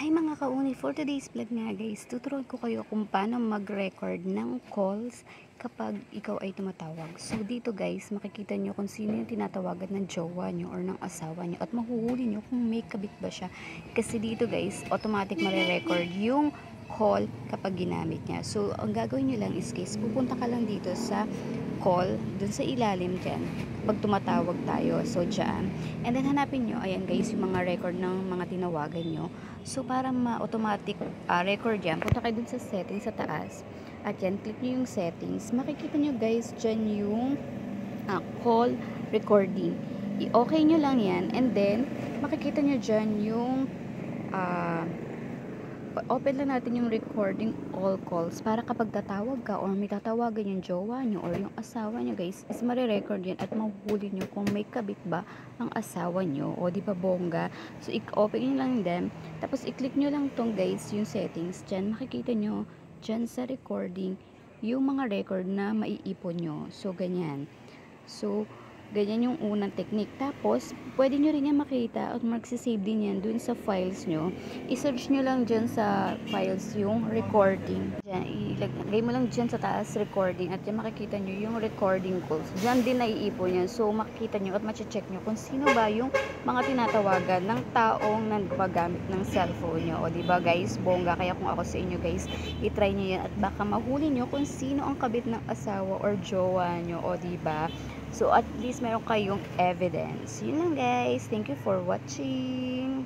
Hi mga kauni, for today's vlog nga guys, tuturuan ko kayo kung paano mag-record ng calls kapag ikaw ay tumatawag. So dito guys, makikita nyo kung sino yung tinatawagan ng jowa nyo or ng asawa nyo at mahuhuli nyo kung may kabit ba siya. Kasi dito guys, automatic mare-record yung call kapag ginamit niya. So ang gagawin nyo lang is guys, pupunta ka lang dito sa call, dun sa ilalim dyan, pag tumatawag tayo. So dyan. And then hanapin nyo, ayan guys, yung mga record ng mga tinawagan nyo. So, para ma-automatic record yan, punta kayo dun sa settings sa taas. At yan, click nyo yung settings. Makikita nyo guys, dyan yung call recording. I-okay nyo lang yan. And then, makikita nyo dyan yung open lang natin yung recording all calls para kapag tatawag ka or may tatawagan yung jowa nyo or yung asawa nyo guys, is marirecord yan at mahuhuli nyo kung may kabit ba ang asawa nyo o di ba bongga. So i-open nyo lang din, tapos i-click nyo lang tong guys yung settings. Dyan makikita nyo dyan sa recording yung mga record na maiipon nyo. So ganyan. So ganyan yung unang technique. Tapos, pwede nyo rin yan makita at magsisave din yan dun sa files nyo. I-search nyo lang dyan sa files yung recording. Dyan, ilagay mo lang dyan sa taas recording at dyan makikita nyo yung recording calls. Dyan din naiipon yan. So, makikita nyo at mache-check nyo kung sino ba yung mga tinatawagan ng taong nagpagamit ng cellphone nyo. O, diba guys, bongga. Kaya kung ako sa inyo guys, itry nyo yan at baka mahuli nyo kung sino ang kabit ng asawa or jowa nyo. O, diba? So, at least meron kayong evidence. Yun lang guys. Thank you for watching.